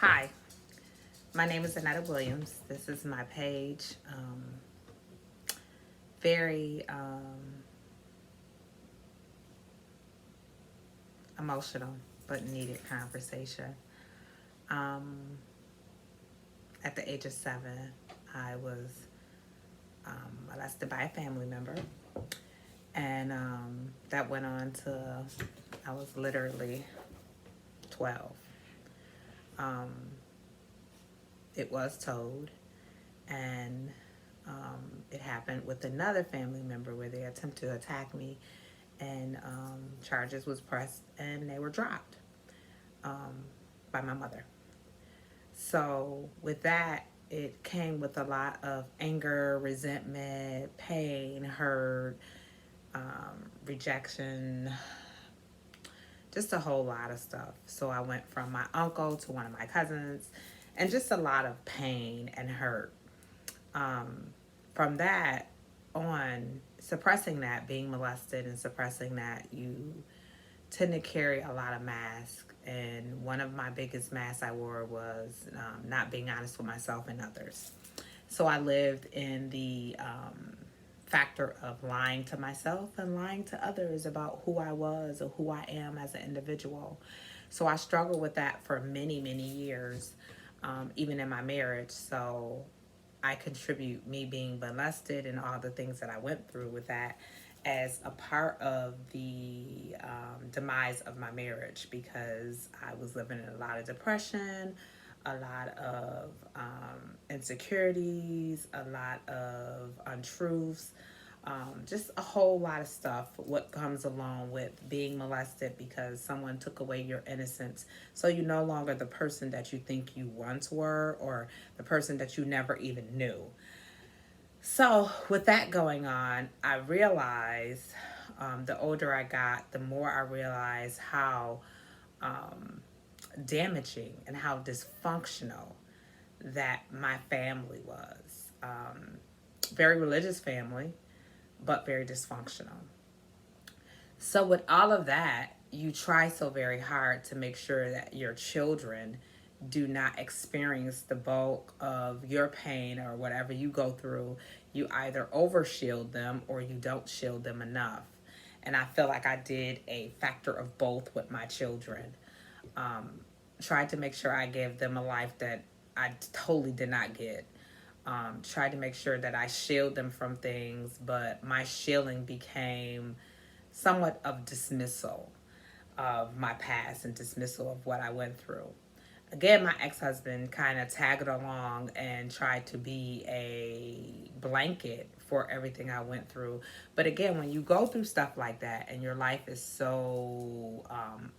Hi, my name is Annetta Williams. This is my page. Very emotional but needed conversation. Um, at the age of 7, I was molested by a family member, and that went on to I was literally 12. Um, it was told, and it happened with another family member where they attempted to attack me, and charges was pressed and they were dropped um, by my mother. So with that, it came with a lot of anger, resentment, pain, hurt, rejection, just a whole lot of stuff. So I went from my uncle to one of my cousins, and just a lot of pain and hurt. Um, from that on, suppressing that, being molested and suppressing that, you tend to carry a lot of masks. And one of my biggest masks I wore was not being honest with myself and others. So I lived in the factor of lying to myself and lying to others about who I was or who I am as an individual. So I struggled with that for many, many years, even in my marriage. So I contribute me being molested and all the things that I went through with that as a part of the demise of my marriage, because I was living in a lot of depression, a lot of insecurities, a lot of untruths, just a whole lot of stuff. What comes along with being molested because someone took away your innocence. So you're no longer the person that you think you once were, or the person that you never even knew. So, with that going on, I realized the older I got, the more I realized how um, damaging and how dysfunctional that my family was. Very religious family, but very dysfunctional. So, with all of that, you try so very hard to make sure that your children do not experience the bulk of your pain or whatever you go through. You either overshield them or you don't shield them enough. And I feel like I did a factor of both with my children. Um, Tried to make sure I gave them a life that I totally did not get. Tried to make sure that I shield them from things, but my shielding became somewhat of dismissal of my past and dismissal of what I went through. Again, my ex-husband kind of tagged along and tried to be a blanket for everything I went through. But again, when you go through stuff like that and your life is so,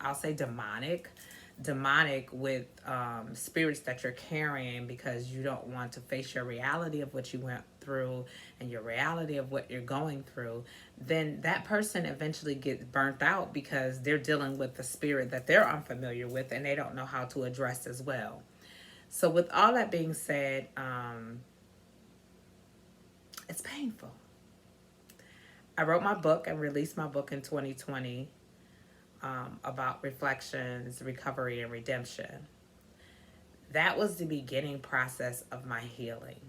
I'll say demonic with spirits that you're carrying because you don't want to face your reality of what you went through and your reality of what you're going through, then that person eventually gets burnt out because they're dealing with the spirit that they're unfamiliar with and they don't know how to address as well. So, with all that being said, it's painful. I wrote my book and released my book in 2020 about reflections, recovery, and redemption. That was the beginning process of my healing.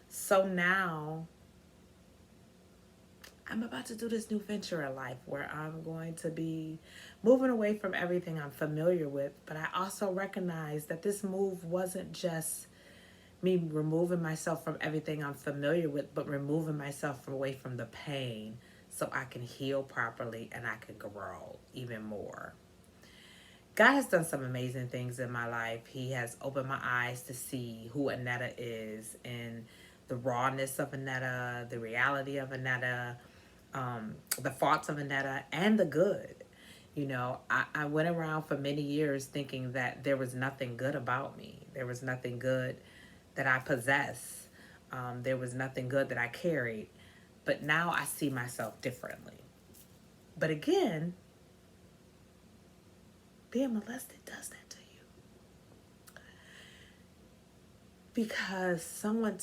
So now I'm about to do this new venture in life where I'm going to be moving away from everything I'm familiar with. But I also recognize that this move wasn't just me removing myself from everything I'm familiar with, but removing myself away from the pain so I can heal properly and I can grow even more. God has done some amazing things in my life. He has opened my eyes to see who Annetta is and the rawness of Annetta, the reality of Annetta, the faults of Annetta, and the good. You know, I went around for many years thinking that there was nothing good about me. There was nothing good that I possessed. There was nothing good that I carried. But now I see myself differently. But again, being molested does that to you. Because someone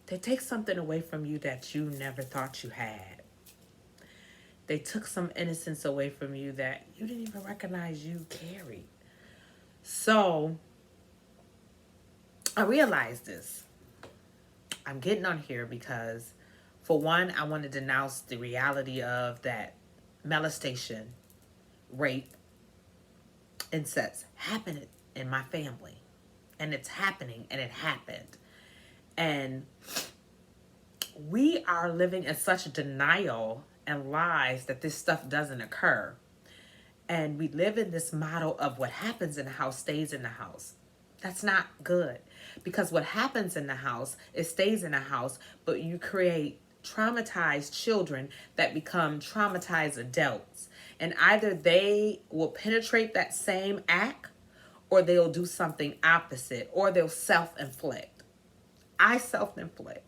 they take something away from you that you never thought you had. They took some innocence away from you that you didn't even recognize you carried. So I realized this. I'm getting on here because, for one, I want to denounce the reality of that molestation, rape, incest happened in my family. And it's happening, and it happened. And we are living in such denial and lies that this stuff doesn't occur. And we live in this model of what happens in the house stays in the house. That's not good, because what happens in the house, it stays in the house, but you create traumatized children that become traumatized adults. And either they will penetrate that same act, or they'll do something opposite, or they'll self-inflict. I self-inflict.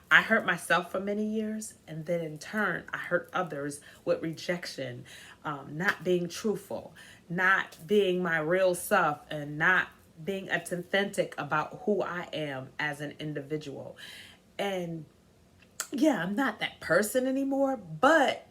I hurt myself for many years, and then in turn, I hurt others with rejection, not being truthful, not being my real self, and not being authentic about who I am as an individual. And yeah, I'm not that person anymore, but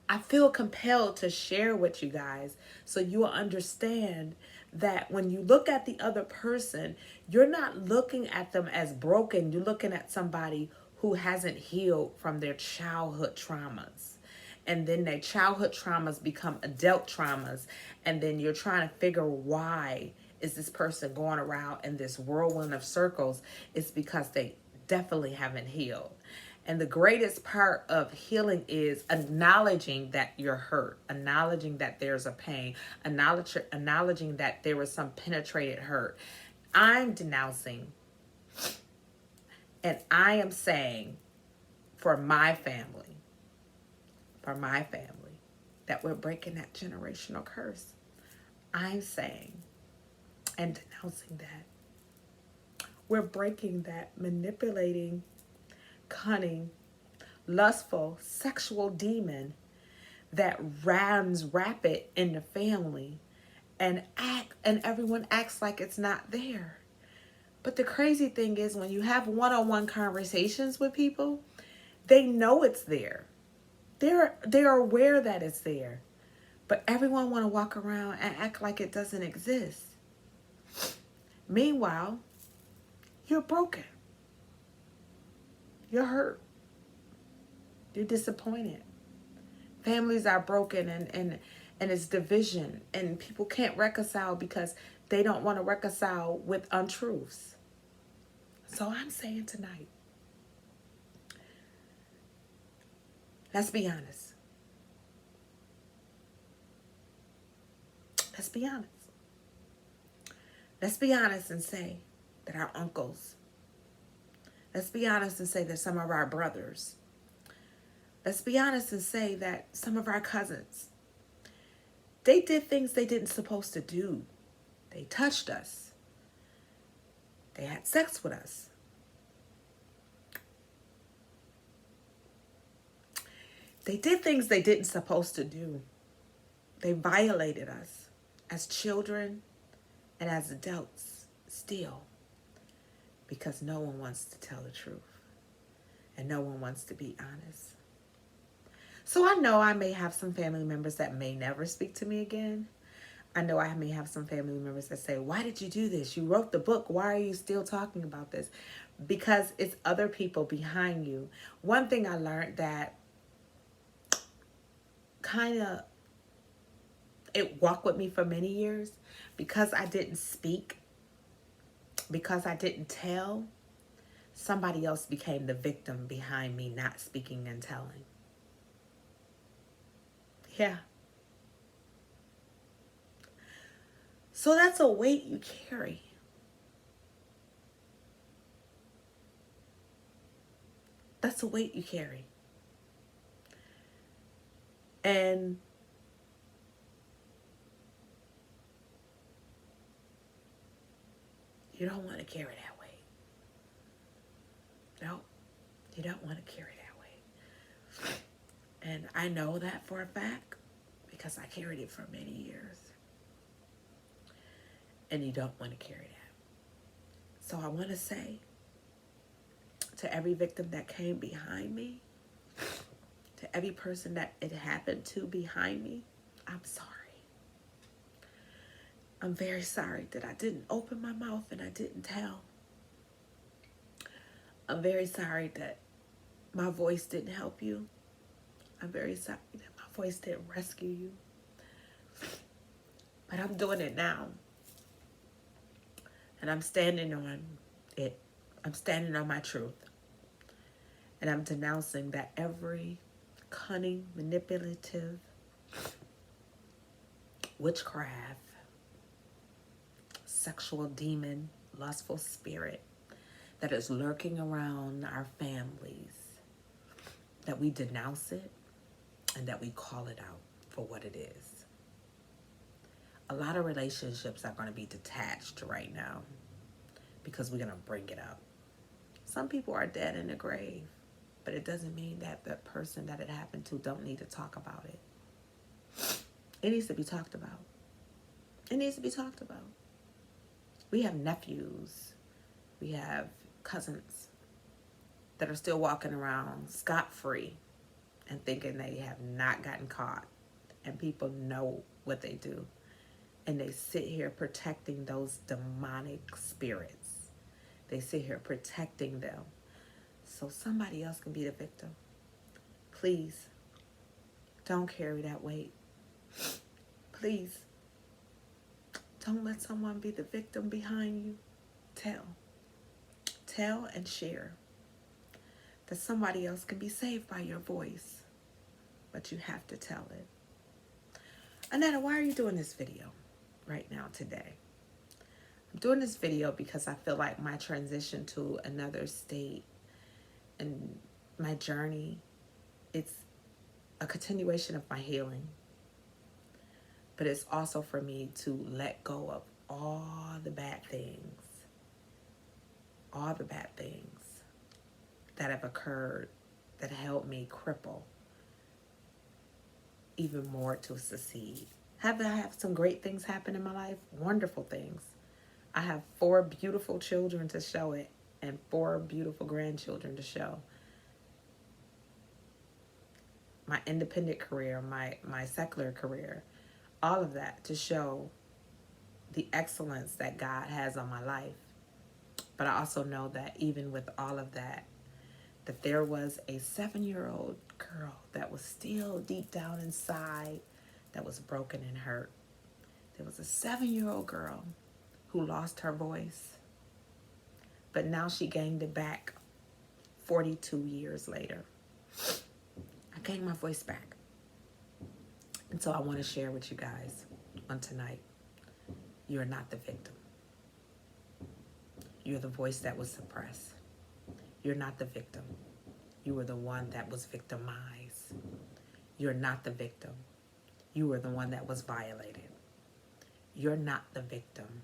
I feel compelled to share with you guys so you will understand that when you look at the other person, you're not looking at them as broken. You're looking at somebody who hasn't healed from their childhood traumas. And then their childhood traumas become adult traumas. And then you're trying to figure why is this person going around in this whirlwind of circles. It's because they definitely haven't healed. And the greatest part of healing is acknowledging that you're hurt, acknowledging that there's a pain, acknowledging that there was some penetrated hurt. I'm denouncing, and I am saying for my family, that we're breaking that generational curse. I'm saying and denouncing that we're breaking that manipulating, cunning, lustful, sexual demon that runs rapid in the family and everyone acts like it's not there. But the crazy thing is, when you have one-on-one conversations with people, they know it's there. They're aware that it's there. But everyone want to walk around and act like it doesn't exist. Meanwhile, you're broken. You're hurt. You're disappointed. Families are broken and it's division. And people can't reconcile because they don't want to reconcile with untruths. So I'm saying tonight, let's be honest. Let's be honest. Let's be honest and say that our uncles, let's be honest and say that some of our brothers, let's be honest and say that some of our cousins, they did things they didn't supposed to do. They touched us. They had sex with us. They did things they didn't supposed to do. They violated us as children and as adults still, because no one wants to tell the truth and no one wants to be honest. So I know I may have some family members that may never speak to me again. I know I may have some family members that say, why did you do this? You wrote the book. Why are you still talking about this? Because it's other people behind you. One thing I learned that kind of, it walked with me for many years, because I didn't speak, because I didn't tell, somebody else became the victim behind me not speaking and telling. Yeah. So that's a weight you carry. That's a weight you carry. And you don't want to carry that weight. No, you don't want to carry that weight. And I know that for a fact because I carried it for many years. And you don't want to carry that. So I want to say to every victim that came behind me, To every person that it happened to behind me, I'm sorry. I'm very sorry that I didn't open my mouth and I didn't tell. I'm very sorry that my voice didn't help you. I'm very sorry that my voice didn't rescue you. But I'm doing it now. And I'm standing on it. I'm standing on my truth. And I'm denouncing that every cunning, manipulative, witchcraft, sexual demon, lustful spirit that is lurking around our families, that we denounce it and that we call it out for what it is. A lot of relationships are going to be detached right now because we're going to bring it up. Some people are dead in the grave, but it doesn't mean that the person that it happened to don't need to talk about it. It needs to be talked about. It needs to be talked about. We have nephews. We have cousins that are still walking around scot-free and thinking they have not gotten caught. And people know what they do. And they sit here protecting those demonic spirits. They sit here protecting them so somebody else can be the victim. Please, don't carry that weight. Please, don't let someone be the victim behind you. Tell and share that somebody else can be saved by your voice, but you have to tell it. Annetta, why are you doing this video right now today? I'm doing this video because I feel like my transition to another state and my journey, it's a continuation of my healing. But it's also for me to let go of all the bad things that have occurred that helped me cripple even more to succeed. I have some great things happen in my life, wonderful things. I have 4 beautiful children to show it and 4 beautiful grandchildren to show. My independent career, my secular career, all of that to show the excellence that God has on my life. But I also know that even with all of that, that there was a 7-year-old girl that was still deep down inside that was broken and hurt. There was a 7-year-old girl who lost her voice, but now she gained it back 42 years later. I gained my voice back. And so I want to share with you guys on tonight, you're not the victim. You're the voice that was suppressed. You're not the victim. You were the one that was victimized. You're not the victim. You were the one that was violated. You're not the victim.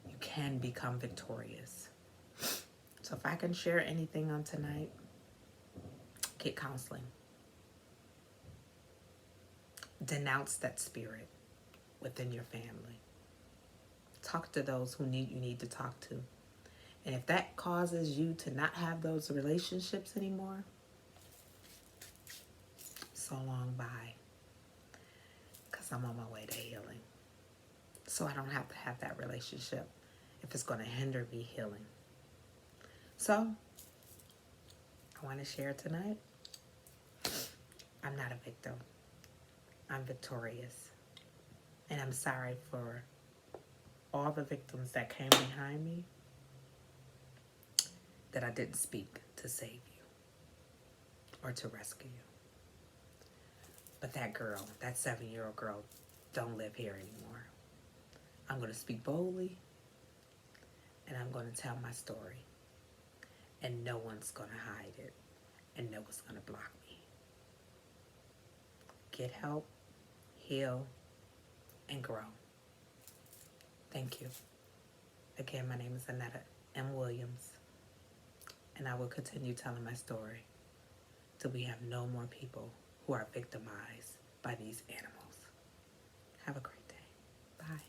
You can become victorious. So if I can share anything on tonight, get counseling. Denounce that spirit within your family. Talk to those who you need to talk to. And if that causes you to not have those relationships anymore, so long, bye. Because I'm on my way to healing. So I don't have to have that relationship if it's going to hinder me healing. So, I want to share tonight, I'm not a victim. I'm victorious. And I'm sorry for all the victims that came behind me that I didn't speak to save you or to rescue you. But that girl, that 7-year-old girl, don't live here anymore. I'm going to speak boldly and I'm going to tell my story. And no one's going to hide it and no one's going to block me. Get help, heal, and grow. Thank you. Again, my name is Annetta M. Williams, and I will continue telling my story till we have no more people who are victimized by these animals. Have a great day. Bye.